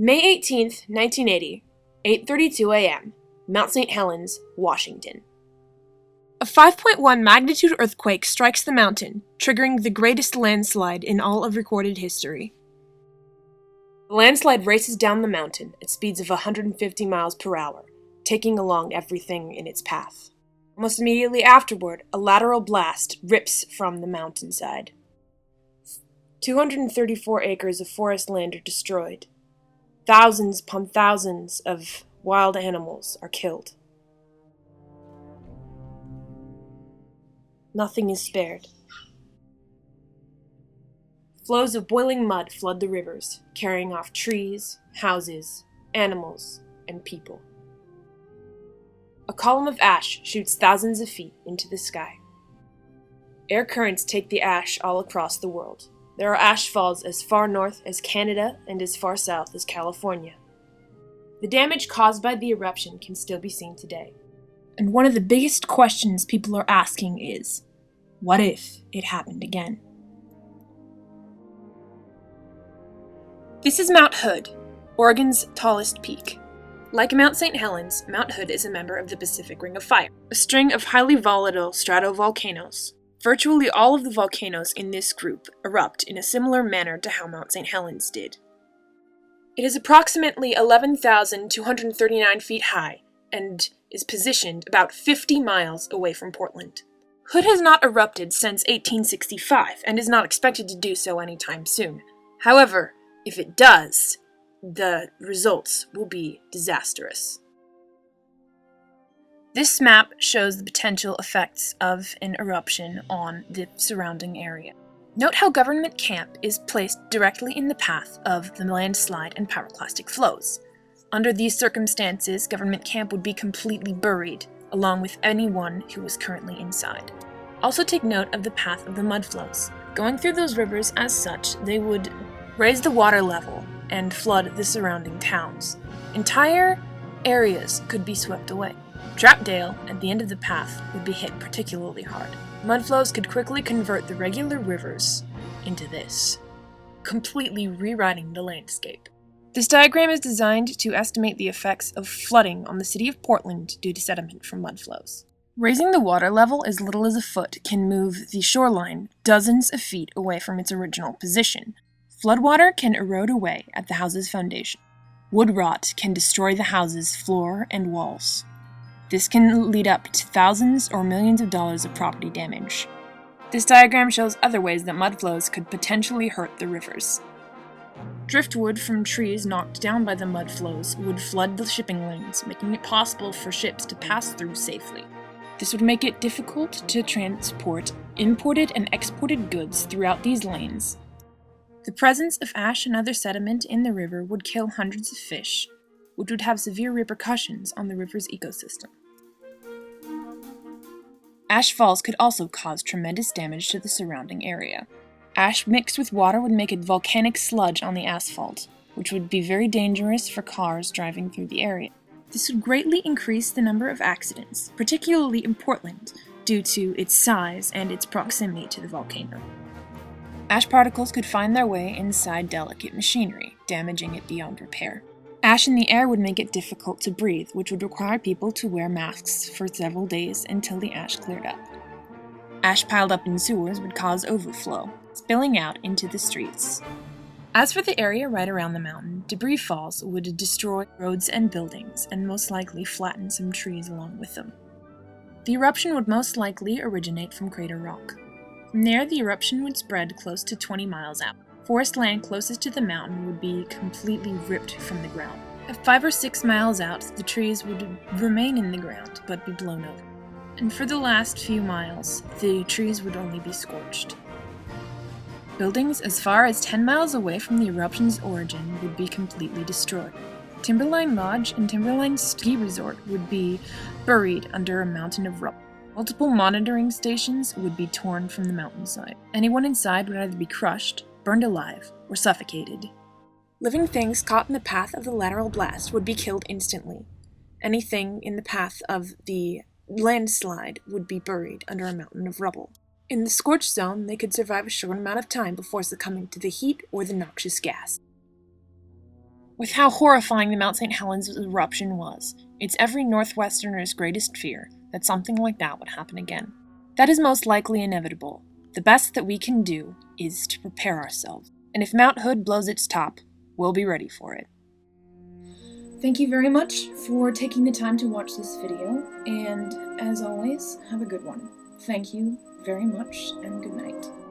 May 18th, 1980, 8:32 a.m., Mount St. Helens, Washington. A 5.1 magnitude earthquake strikes the mountain, triggering the greatest landslide in all of recorded history. The landslide races down the mountain at speeds of 150 miles per hour, taking along everything in its path. Almost immediately afterward, a lateral blast rips from the mountainside. 234 acres of forest land are destroyed. Thousands upon thousands of wild animals are killed. Nothing is spared. Flows of boiling mud flood the rivers, carrying off trees, houses, animals, and people. A column of ash shoots thousands of feet into the sky. Air currents take the ash all across the world. There are ash falls as far north as Canada and as far south as California. The damage caused by the eruption can still be seen today. And one of the biggest questions people are asking is, what if it happened again? This is Mount Hood, Oregon's tallest peak. Like Mount St. Helens, Mount Hood is a member of the Pacific Ring of Fire, a string of highly volatile stratovolcanoes. Virtually all of the volcanoes in this group erupt in a similar manner to how Mount St. Helens did. It is approximately 11,239 feet high and is positioned about 50 miles away from Portland. Hood has not erupted since 1865 and is not expected to do so anytime soon. However, if it does, the results will be disastrous. This map shows the potential effects of an eruption on the surrounding area. Note how Government Camp is placed directly in the path of the landslide and pyroclastic flows. Under these circumstances, Government Camp would be completely buried, along with anyone who was currently inside. Also take note of the path of the mud flows. Going through those rivers as such, they would raise the water level and flood the surrounding towns. Entire areas could be swept away. Trapdale, at the end of the path, would be hit particularly hard. Mud flows could quickly convert the regular rivers into this, completely rewriting the landscape. This diagram is designed to estimate the effects of flooding on the city of Portland due to sediment from mud flows. Raising the water level as little as a foot can move the shoreline dozens of feet away from its original position. Floodwater can erode away at the house's foundation. Wood rot can destroy the house's floor and walls. This can lead up to thousands or millions of dollars of property damage. This diagram shows other ways that mud flows could potentially hurt the rivers. Driftwood from trees knocked down by the mud flows would flood the shipping lanes, making it possible for ships to pass through safely. This would make it difficult to transport imported and exported goods throughout these lanes. The presence of ash and other sediment in the river would kill hundreds of fish, which would have severe repercussions on the river's ecosystem. Ash falls could also cause tremendous damage to the surrounding area. Ash mixed with water would make a volcanic sludge on the asphalt, which would be very dangerous for cars driving through the area. This would greatly increase the number of accidents, particularly in Portland, due to its size and its proximity to the volcano. Ash particles could find their way inside delicate machinery, damaging it beyond repair. Ash in the air would make it difficult to breathe, which would require people to wear masks for several days until the ash cleared up. Ash piled up in sewers would cause overflow, spilling out into the streets. As for the area right around the mountain, debris falls would destroy roads and buildings, and most likely flatten some trees along with them. The eruption would most likely originate from Crater Rock. From there, the eruption would spread close to 20 miles out. Forest land closest to the mountain would be completely ripped from the ground. At 5 or 6 miles out, the trees would remain in the ground, but be blown over. And for the last few miles, the trees would only be scorched. Buildings as far as 10 miles away from the eruption's origin would be completely destroyed. Timberline Lodge and Timberline Ski Resort would be buried under a mountain of rubble. Multiple monitoring stations would be torn from the mountainside. Anyone inside would either be crushed, burned alive, or suffocated. Living things caught in the path of the lateral blast would be killed instantly. Anything in the path of the landslide would be buried under a mountain of rubble. In the scorched zone, they could survive a short amount of time before succumbing to the heat or the noxious gas. With how horrifying the Mount St. Helens eruption was, it's every Northwesterner's greatest fear that something like that would happen again. That is most likely inevitable. The best that we can do is to prepare ourselves, and if Mount Hood blows its top, we'll be ready for it. Thank you very much for taking the time to watch this video, and as always, have a good one. Thank you very much, and good night.